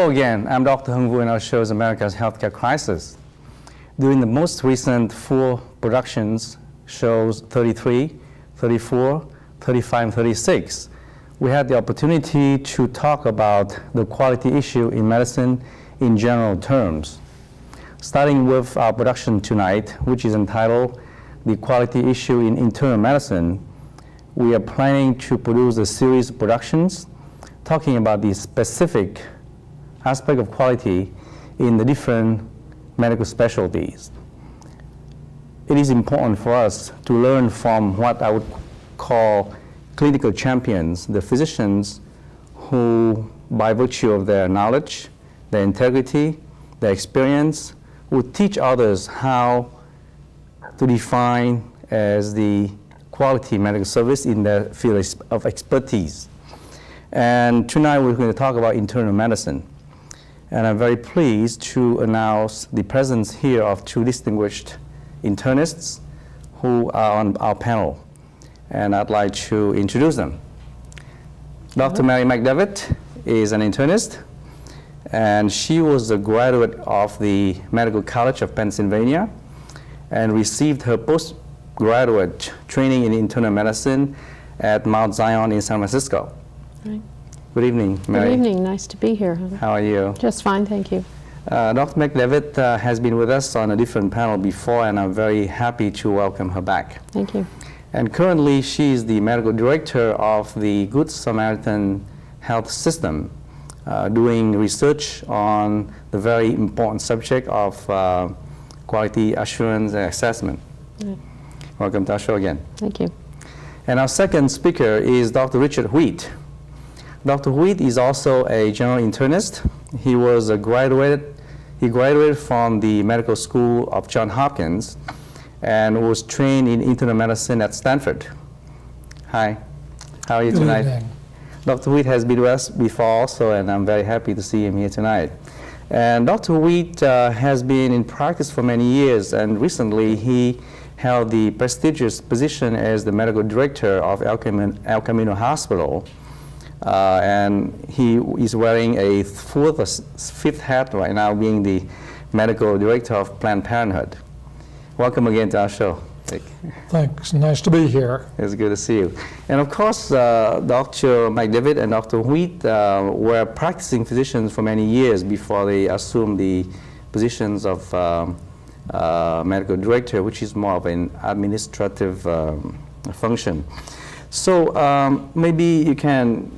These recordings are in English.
Hello again, I'm Dr. Hung Vu and our show is America's Healthcare Crisis. During the most recent 4 productions, shows 33, 34, 35, and 36, we had the opportunity to talk about the quality issue in medicine in general terms. Starting with our production tonight, which is entitled The Quality Issue in Internal Medicine, we are planning to produce a series of productions talking about the specific aspect of quality in the different medical specialties. It is important for us to learn from what I would call clinical champions, the physicians who, by virtue of their knowledge, their integrity, their experience, would teach others how to define as the quality medical service in their field of expertise. And tonight we're going to talk about internal medicine. And I'm very pleased to announce the presence here of 2 distinguished internists who are on our panel. And I'd like to introduce them. Dr. Mary Mcdevitt is an internist, and she was a graduate of the Medical College of Pennsylvania and received her postgraduate training in internal medicine at Mount Zion in San Francisco. Right. Good evening, Mary. Good evening. Nice to be here. How are you? Just fine, thank you. Dr. Mcdevitt has been with us on a different panel before, and I'm very happy to welcome her back. Thank you. And currently, she is the medical director of the Good Samaritan Health System, doing research on the very important subject of quality assurance and assessment. Right. Welcome to our show again. Thank you. And our second speaker is Dr. Richard Wheat. Dr. Wheat is also a general internist. He graduated from the Medical School of Johns Hopkins and was trained in internal medicine at Stanford. Hi, how are you tonight? Good evening. Dr. Wheat has been with us before also, and I'm very happy to see him here tonight. And Dr. Wheat has been in practice for many years, and recently he held the prestigious position as the medical director of El Camino Hospital. And he is wearing a 4th or 5th hat right now, being the medical director of Planned Parenthood. Welcome again to our show. Thanks. Nice to be here. It's good to see you. And of course, Dr. Mcdevitt and Dr. Wheat were practicing physicians for many years before they assumed the positions of medical director, which is more of an administrative function. So maybe you can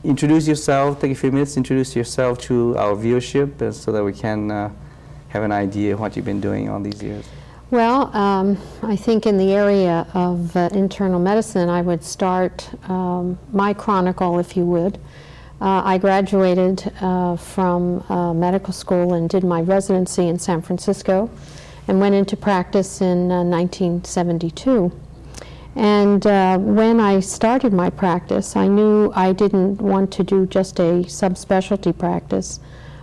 introduce yourself, take a few minutes, introduce yourself to our viewership so that we can have an idea of what you've been doing all these years. Well, I think in the area of internal medicine, I would start my chronicle, if you would. I graduated from medical school and did my residency in San Francisco and went into practice in 1972. And when I started my practice, I knew I didn't want to do just a subspecialty practice,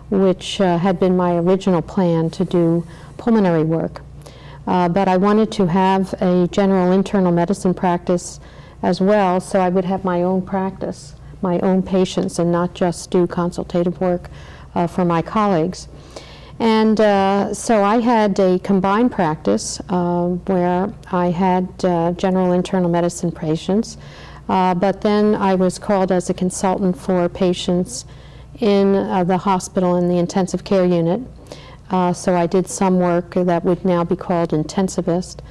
which had been my original plan to do pulmonary work. But I wanted to have a general internal medicine practice as well, so I would have my own practice, my own patients, and not just do consultative work for my colleagues. And so I had a combined practice where I had general internal medicine patients, but then I was called as a consultant for patients in the hospital in the intensive care unit. So I did some work that would now be called intensivist,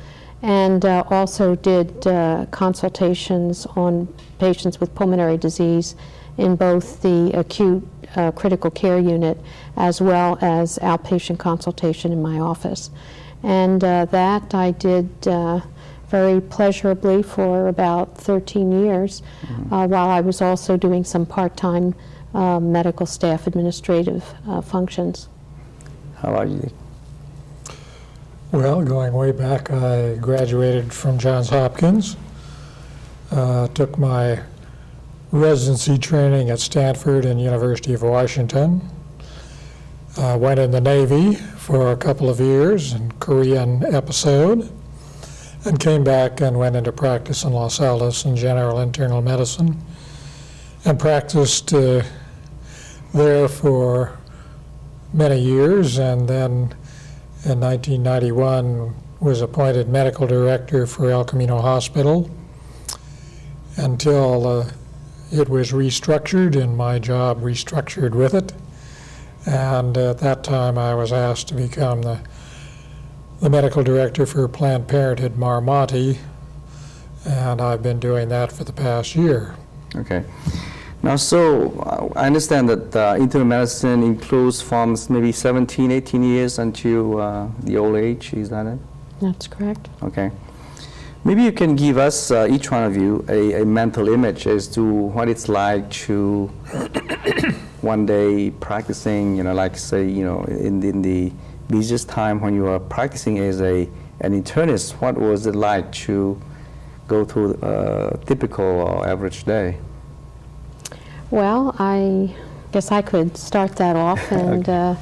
and also did consultations on patients with pulmonary disease in both the acute critical care unit as well as outpatient consultation in my office. And that I did very pleasurably for about 13 years, while I was also doing some part-time medical staff administrative functions. How about you? Well, going way back, I graduated from Johns Hopkins, took my residency training at Stanford and University of Washington, went in the Navy for a couple of years in Korean episode, and came back and went into practice in Los Altos in general internal medicine, and practiced there for many years, and then in 1991 was appointed medical director for El Camino Hospital until it was restructured and my job restructured with it. And at that time I was asked to become the medical director for Planned Parenthood Marmonte, and I've been doing that for the past year. Okay. Now, so I understand that internal medicine includes from maybe 17, 18 years until the old age. Is that it? That's correct. Okay. Maybe you can give us, each one of you, a mental image as to what it's like to one day practicing, like say, in the busiest time when you were practicing as an internist. What was it like to go through a typical or average day? Well, I guess I could start that off and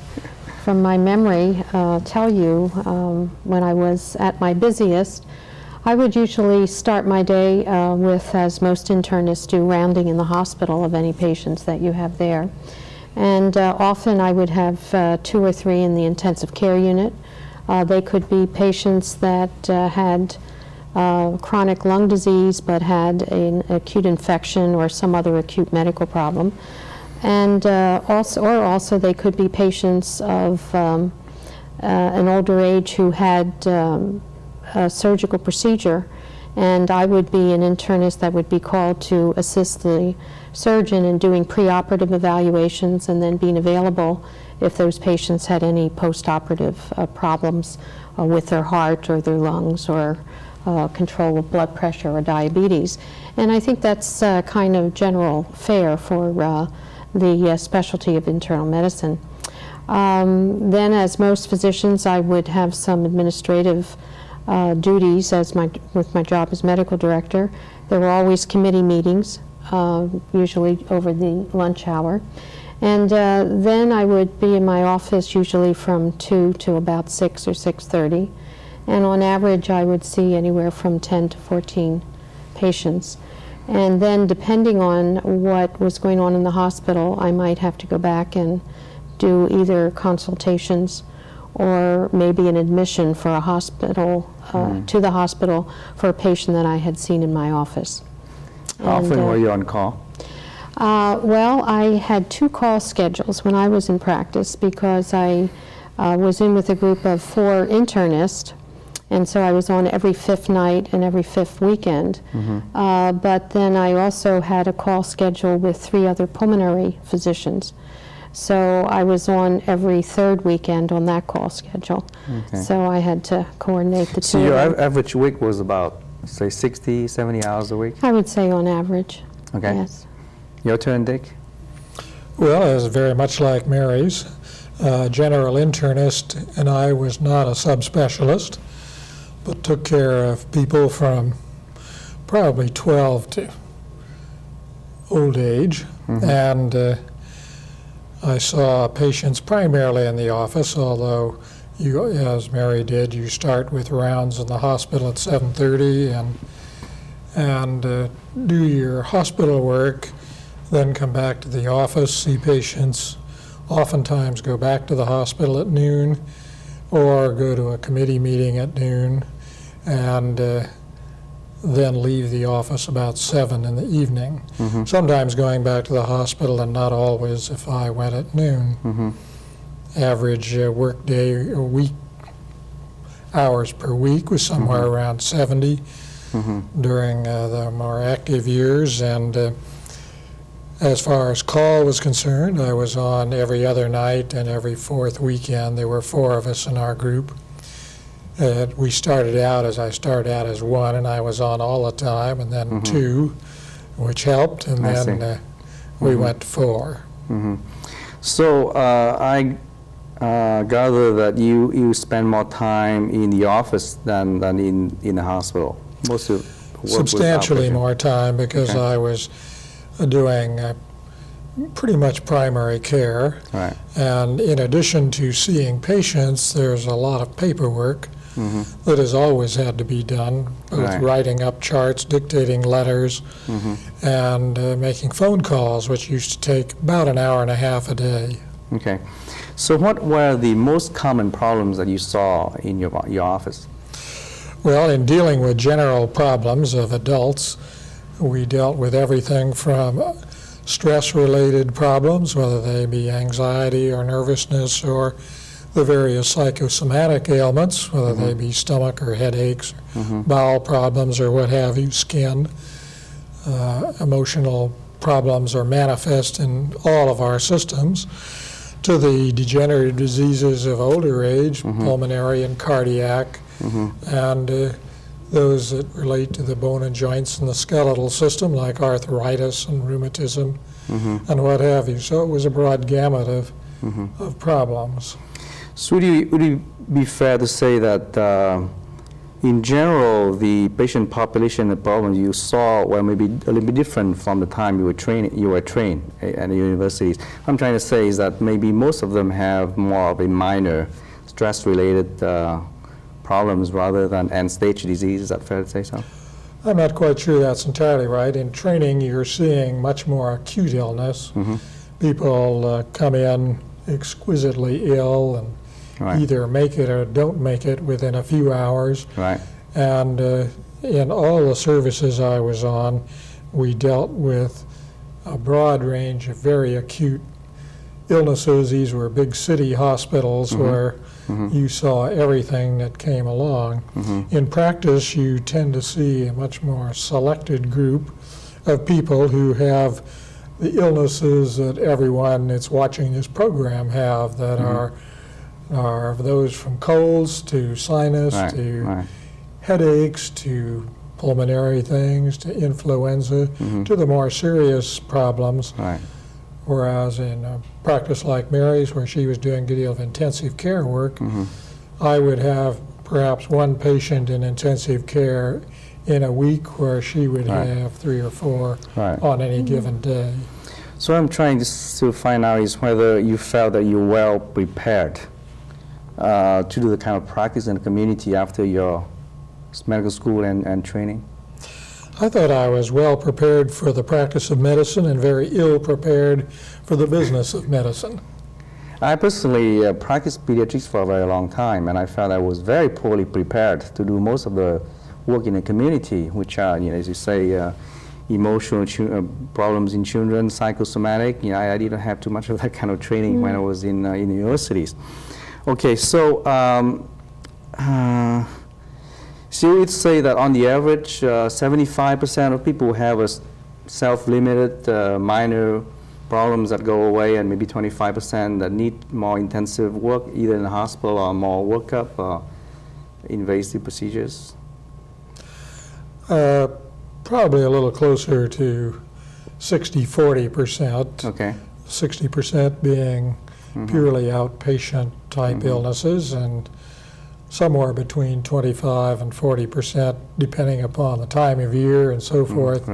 from my memory tell you when I was at my busiest, I would usually start my day with, as most internists do, rounding in the hospital of any patients that you have there. And often I would have 2 or 3 in the intensive care unit. They could be patients that had chronic lung disease but had an acute infection or some other acute medical problem. And also they could be patients of an older age who had a surgical procedure, and I would be an internist that would be called to assist the surgeon in doing preoperative evaluations and then being available if those patients had any postoperative problems with their heart or their lungs or control of blood pressure or diabetes. And I think that's kind of general fare for the specialty of internal medicine. Then, as most physicians, I would have some administrative duties with my job as medical director. There were always committee meetings, usually over the lunch hour. And then I would be in my office usually from 2 to about 6 or 6:30. And on average, I would see anywhere from 10 to 14 patients. And then depending on what was going on in the hospital, I might have to go back and do either consultations or maybe an admission for a hospital, to the hospital for a patient that I had seen in my office. How often were you on call? Well, I had 2 call schedules when I was in practice because I was in with a group of 4 internists, and so I was on every 5th night and every 5th weekend. But then I also had a call schedule with 3 other pulmonary physicians. So I was on every 3rd weekend on that call schedule. Okay. So I had to coordinate the 2 So of your them. average week was about, say, 60, 70 hours a week? I would say on average. Okay. Yes. Your turn, Dick? Well, it was very much like Mary's. General internist, and I was not a subspecialist, but took care of people from probably 12 to old age. And I saw patients primarily in the office, although you, as Mary did, you start with rounds in the hospital at 7:30 and do your hospital work, then come back to the office, see patients, oftentimes go back to the hospital at noon or go to a committee meeting at noon, and then leave the office about 7 in the evening. Sometimes going back to the hospital, and not always if I went at noon. Average work day, or week hours per week was somewhere around 70 during the more active years. And as far as call was concerned, I was on every other night and every 4th weekend. There were 4 of us in our group. I started out as 1, and I was on all the time, and then 2, which helped, and then we went to 4. So I gather that you spend more time in the office than in the hospital. Most of the work was Substantially outpatient. more time, because Okay. I was doing pretty much primary care. Right. And in addition to seeing patients, there's a lot of paperwork that has always had to be done, both Right. writing up charts, dictating letters, and making phone calls, which used to take about an hour and a half a day. Okay. So what were the most common problems that you saw in your office? Well, in dealing with general problems of adults, we dealt with everything from stress-related problems, whether they be anxiety or nervousness, or the various psychosomatic ailments, whether they be stomach or headaches, bowel problems or what have you, skin. Emotional problems are manifest in all of our systems, to the degenerative diseases of older age, pulmonary and cardiac, and those that relate to the bone and joints and the skeletal system, like arthritis and rheumatism and what have you. So it was a broad gamut of problems. So would it be fair to say that in general, the patient population and problems you saw were maybe a little bit different from the time you were trained at the universities? What I'm trying to say is that maybe most of them have more of a minor stress-related problems rather than end-stage disease. Is that fair to say so? I'm not quite sure that's entirely right. In training, you're seeing much more acute illness. People come in exquisitely ill and either make it or don't make it within a few hours. Right. And in all the services I was on, we dealt with a broad range of very acute illnesses. These were big city hospitals where you saw everything that came along. In practice, you tend to see a much more selected group of people who have the illnesses that everyone that's watching this program have, that are those from colds to sinus to headaches to pulmonary things to influenza to the more serious problems. Whereas in a practice like Mary's, where she was doing a good deal of intensive care work, I would have perhaps one patient in intensive care in a week, where she would have 3 or 4 on any given day. So what I'm trying to find out is whether you felt that you were well prepared to do the kind of practice in the community after your medical school and training. I thought I was well prepared for the practice of medicine and very ill prepared for the business of medicine. I personally practiced pediatrics for a very long time, and I felt I was very poorly prepared to do most of the work in the community, which are, as you say, emotional problems in children, psychosomatic. I didn't have too much of that kind of training when I was in universities. Okay, so so you would say that on the average, 75% of people have a self-limited minor problems that go away, and maybe 25% that need more intensive work, either in the hospital or more workup or invasive procedures. Probably a little closer to 60-40%. Okay. 60% being purely outpatient type illnesses, and somewhere between 25 and 40%, depending upon the time of year and so forth,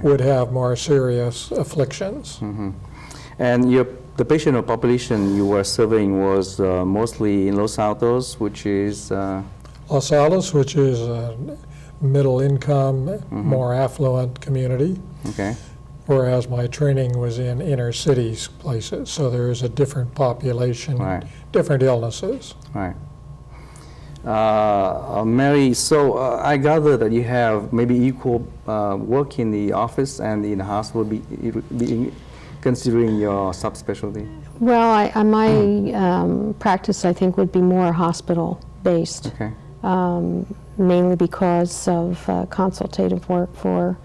would have more serious afflictions. And the patient population you were serving was mostly in Los Altos, which is? Los Altos, which is a middle income, more affluent community. Okay. Whereas my training was in inner cities places, so there is a different population, different illnesses. Right. Mary, so I gather that you have maybe equal work in the office and in the hospital, considering your subspecialty? Well, my practice, I think, would be more hospital-based, mainly because of consultative work for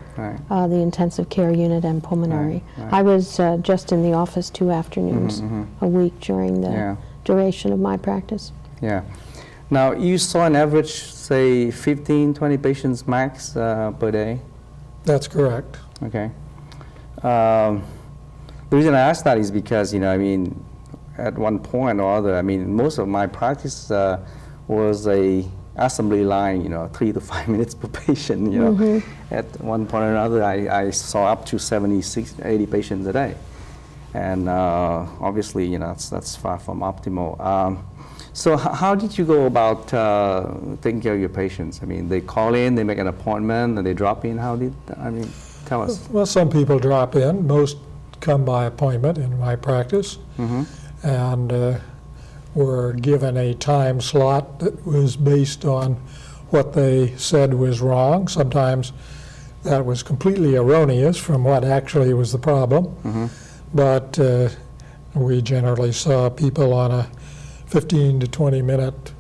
the intensive care unit and pulmonary. I was just in the office 2 afternoons a week during the duration of my practice. Yeah. Now, you saw an average, say, 15, 20 patients max per day? That's correct. Okay. The reason I ask that is because, at one point or other, most of my practice was a assembly line, 3 to 5 minutes per patient, At one point or another, I saw up to 70, 60, 80 patients a day. And obviously, that's far from optimal. So how did you go about taking care of your patients? They call in, they make an appointment, and they drop in. Tell us. Well, some people drop in. Most come by appointment in my practice. and were given a time slot that was based on what they said was wrong. Sometimes that was completely erroneous from what actually was the problem. But we generally saw people on a 15 to 20 minute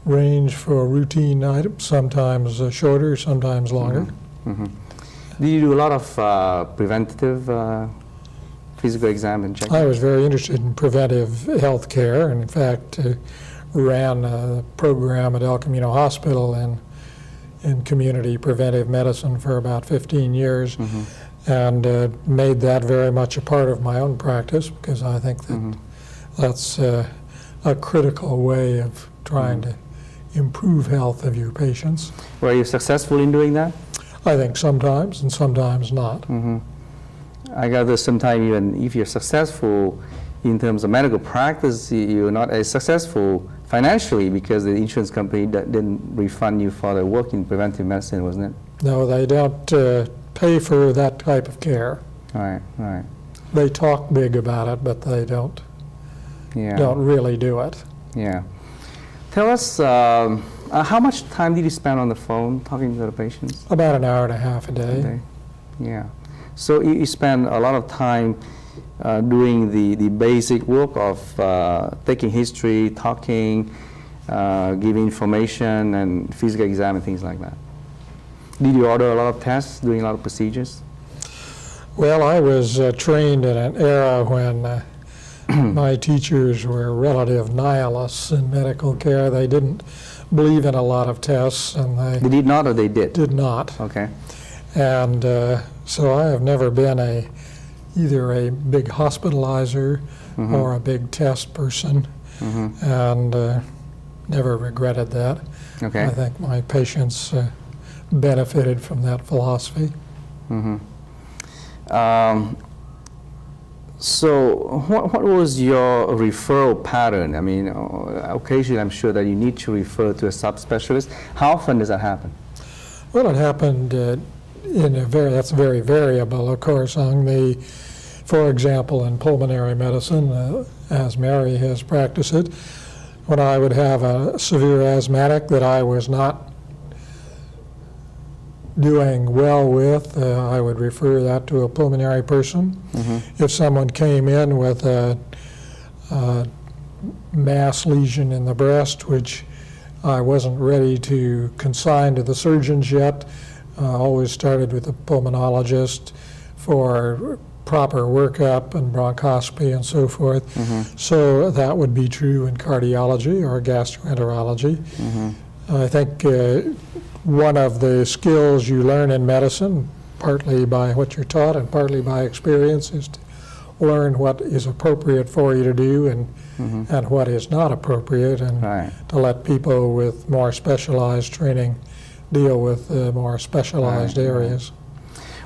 range for routine items, sometimes shorter, sometimes longer. Do you do a lot of preventative physical exam and check? I was very interested in preventive health care, and in fact ran a program at El Camino Hospital in community preventive medicine for about 15 years, and made that very much a part of my own practice, because I think that that's a critical way of trying to improve health of your patients. Were you successful in doing that? I think sometimes, and sometimes not. I gather sometimes even if you're successful in terms of medical practice, you're not as successful financially because the insurance company didn't refund you for the work in preventive medicine, wasn't it? No, they don't pay for that type of care. Right, right. They talk big about it, but they don't really do it. Yeah. Tell us, how much time did you spend on the phone talking to the patients? About an hour and a half a day. Okay. Yeah. So you spend a lot of time doing the basic work of taking history, talking, giving information, and physical exam and things like that. Did you order a lot of tests, doing a lot of procedures? Well, I was trained in an era when my teachers were relative nihilists in medical care. They didn't believe in a lot of tests, and They did not, or they did? did not. Okay. And so I have never been either a big hospitalizer or a big test person, and never regretted that. Okay. I think my patients benefited from that philosophy. So what was your referral pattern? I mean, occasionally I'm sure that you need to refer to a subspecialist. How often does that happen? Well, it happened that's very variable, of course. For example, in pulmonary medicine, as Mary has practiced it, when I would have a severe asthmatic that I was not doing well with, I would refer that to a pulmonary person. If someone came in with a mass lesion in the breast, which I wasn't ready to consign to the surgeons yet, always started with a pulmonologist for proper workup and bronchoscopy and so forth. So that would be true in cardiology or gastroenterology. I think one of the skills you learn in medicine, partly by what you're taught and partly by experience, is to learn what is appropriate for you to do and what is not appropriate, and to let people with more specialized training deal with more specialized areas.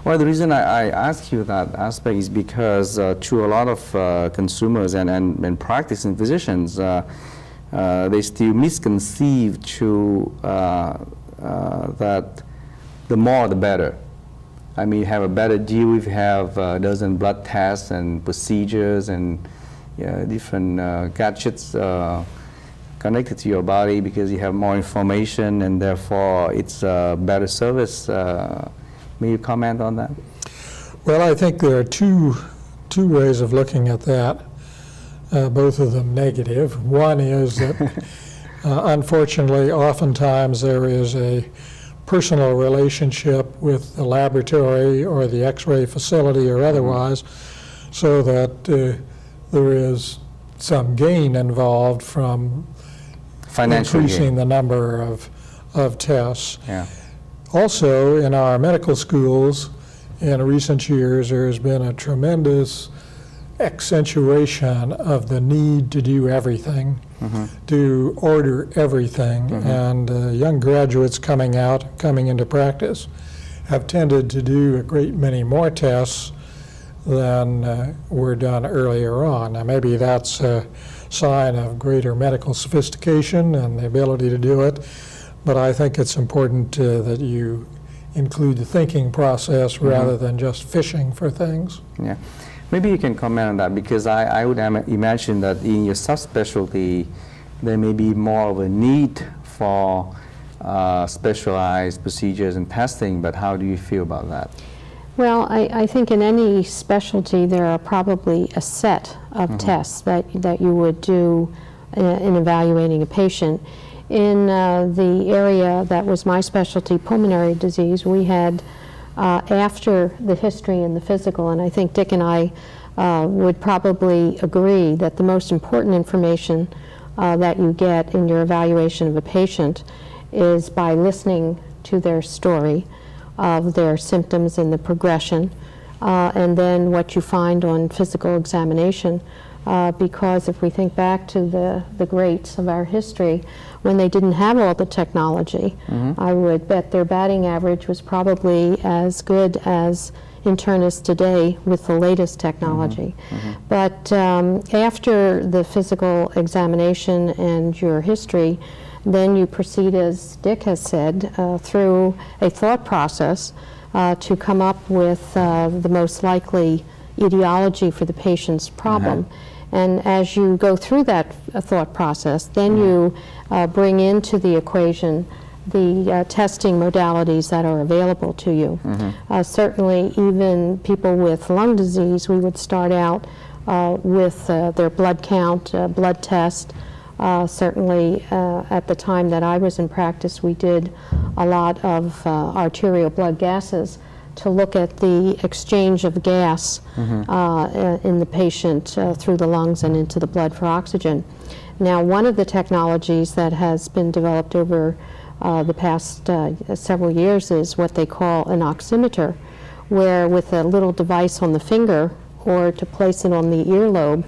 Well, the reason I ask you that aspect is because to a lot of consumers and practicing physicians, they still misconceive that the more the better. I mean, you have a better deal if you have a dozen blood tests and procedures and different gadgets connected to your body, because you have more information and therefore it's a better service. May you comment on that? Well, I think there are two ways of looking at that, both of them negative. One is that unfortunately, oftentimes there is a personal relationship with the laboratory or the X-ray facility or otherwise, so that there is some gain involved from increasing the number of tests. Yeah. Also, in our medical schools, in recent years, there has been a tremendous accentuation of the need to do everything, to order everything, and young graduates coming into practice have tended to do a great many more tests than were done earlier on. Now, maybe that's a sign of greater medical sophistication and the ability to do it, but I think it's important that you include the thinking process rather than just fishing for things. Yeah. Maybe you can comment on that, because I would imagine that in your subspecialty, there may be more of a need for specialized procedures and testing, but how do you feel about that? Well, I think in any specialty there are probably a set of tests that you would do in evaluating a patient. In the area that was my specialty, pulmonary disease, we had, after the history and the physical, and I think Dick and I would probably agree that the most important information that you get in your evaluation of a patient is by listening to their story of their symptoms and the progression, and then what you find on physical examination. Because if we think back to the greats of our history, when they didn't have all the technology, I would bet their batting average was probably as good as internists today with the latest technology. But after the physical examination and your history, then you proceed, as Dick has said, through a thought process to come up with the most likely etiology for the patient's problem. And as you go through that thought process, then you bring into the equation the testing modalities that are available to you. Certainly, even people with lung disease, we would start out with their blood count, blood test. Certainly, at the time that I was in practice, we did a lot of arterial blood gases to look at the exchange of gas in the patient through the lungs and into the blood for oxygen. Now, one of the technologies that has been developed over the past several years is what they call an oximeter, where with a little device on the finger or to place it on the earlobe,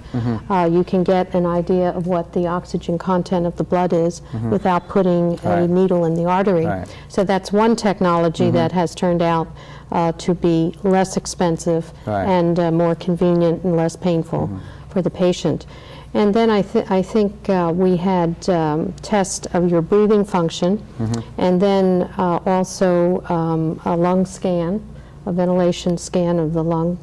you can get an idea of what the oxygen content of the blood is without putting a needle in the artery. So that's one technology that has turned out to be less expensive and more convenient and less painful for the patient. And then I think we had tests of your breathing function, and then also a lung scan, a ventilation scan of the lung,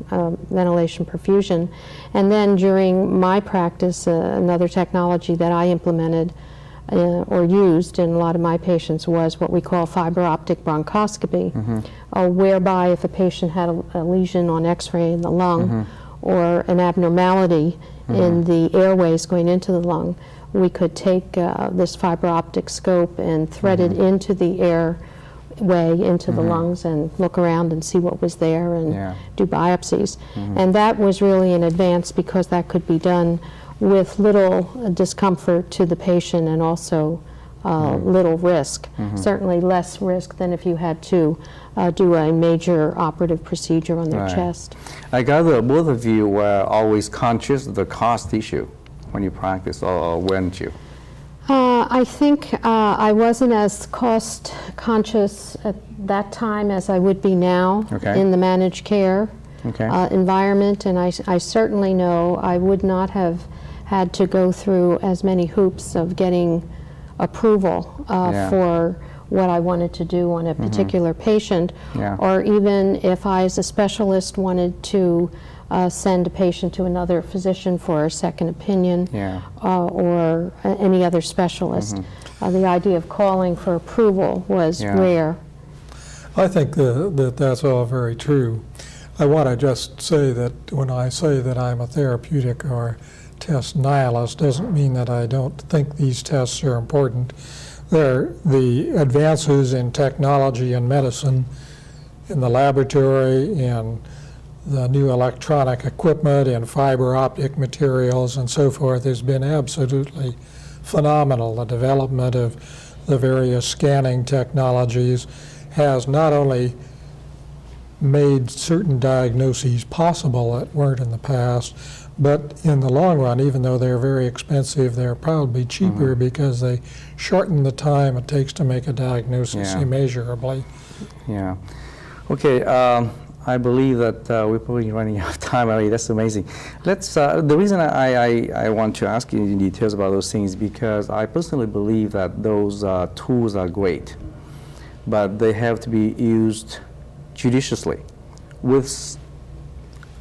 ventilation perfusion. And then during my practice, another technology that I implemented or used in a lot of my patients was what we call fiberoptic bronchoscopy, whereby if a patient had a lesion on x-ray in the lung or an abnormality in the airways going into the lung, we could take this fiber optic scope and thread it into the airway, into the lungs, and look around and see what was there and do biopsies. And that was really an advance because that could be done with little discomfort to the patient and also little risk. Certainly less risk than if you had to do a major operative procedure on their chest. I gather both of you were always conscious of the cost issue when you practiced, or weren't you? I think I wasn't as cost conscious at that time as I would be now in the managed care environment, and I certainly know I would not have had to go through as many hoops of getting approval for what I wanted to do on a particular patient, or even if I as a specialist wanted to send a patient to another physician for a second opinion or any other specialist. The idea of calling for approval was rare. I think that that's all very true. I want to just say that when I say that I'm a therapeutic or test nihilist, doesn't mean that I don't think these tests are important. The advances in technology and medicine, in the laboratory, in the new electronic equipment, in fiber optic materials and so forth, has been absolutely phenomenal. The development of the various scanning technologies has not only made certain diagnoses possible that weren't in the past, but in the long run, even though they're very expensive, they're probably cheaper because they shorten the time it takes to make a diagnosis immeasurably. Okay, I believe that we're probably running out of time already. That's amazing. Let's. The reason I want to ask you in details about those things because I personally believe that those tools are great, but they have to be used judiciously with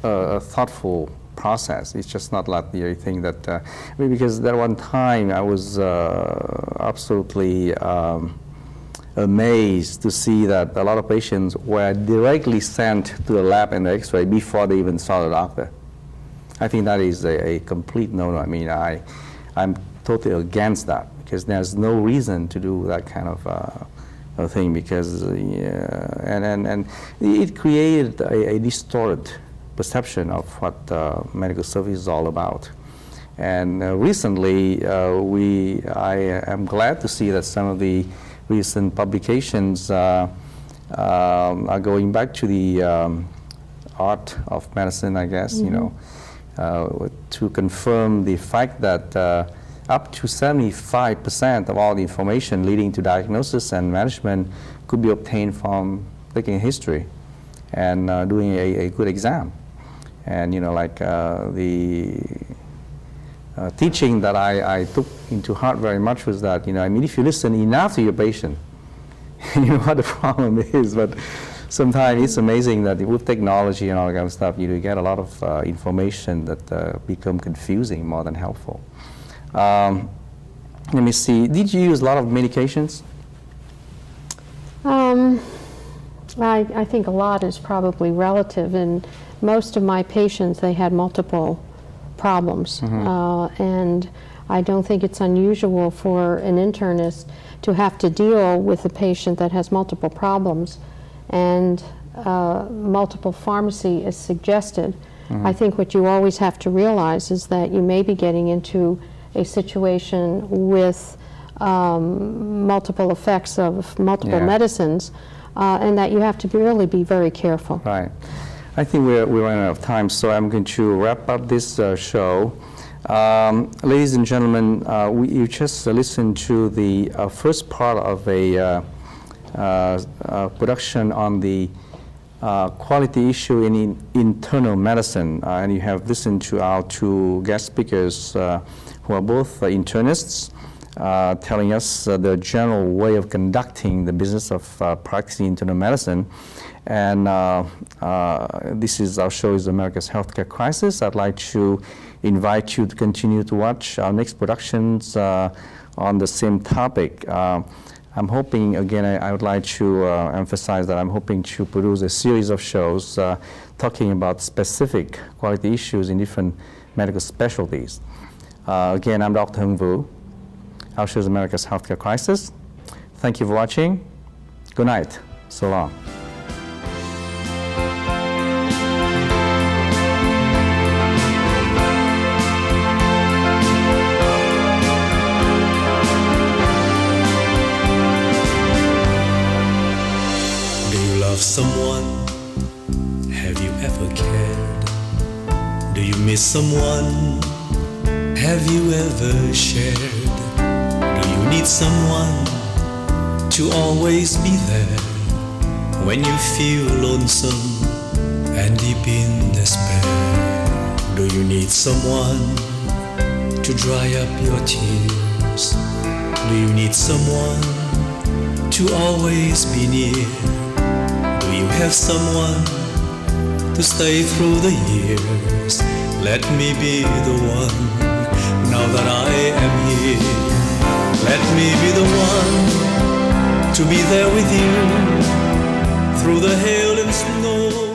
a thoughtful process. It's just not like the thing that, because at one time I was absolutely amazed to see that a lot of patients were directly sent to the lab and the x-ray before they even saw the doctor. I think that is a complete no-no. I mean, I'm totally against that, because there's no reason to do that kind of thing, because and it created a distorted perception of what medical service is all about. And recently, I am glad to see that some of the recent publications are going back to the art of medicine, I guess, you know, to confirm the fact that up to 75% of all the information leading to diagnosis and management could be obtained from taking history and doing a good exam. And, you know, like the teaching that I took into heart very much was that, you know, I mean, if you listen enough to your patient, you know what the problem is. But sometimes it's amazing that with technology and all that kind of stuff, you do get a lot of information that become confusing more than helpful. Let me see. Did you use a lot of medications? I think a lot is probably relative. And most of my patients, they had multiple problems. And I don't think it's unusual for an internist to have to deal with a patient that has multiple problems, and multiple pharmacy is suggested. I think what you always have to realize is that you may be getting into a situation with multiple effects of multiple medicines, and that you have to really be very careful. Right. I think we're running out of time, so I'm going to wrap up this show. Ladies and gentlemen, you just listened to the first part of a production on the quality issue in internal medicine, and you have listened to our two guest speakers who are both internists, telling us the general way of conducting the business of practicing internal medicine. And this is our show is America's Healthcare Crisis. I'd like to invite you to continue to watch our next productions on the same topic. I'm hoping, again, I would like to emphasize that I'm hoping to produce a series of shows talking about specific quality issues in different medical specialties. Again, I'm Dr. Hung Vu. Our show is America's Healthcare Crisis. Thank you for watching. Good night. So long. Someone, have you ever cared? Do you miss someone? Have you ever shared? Do you need someone to always be there when you feel lonesome and deep in despair? Do you need someone to dry up your tears? Do you need someone to always be near? Do you have someone to stay through the years? Let me be the one, now that I am here. Let me be the one to be there with you through the hail and snow.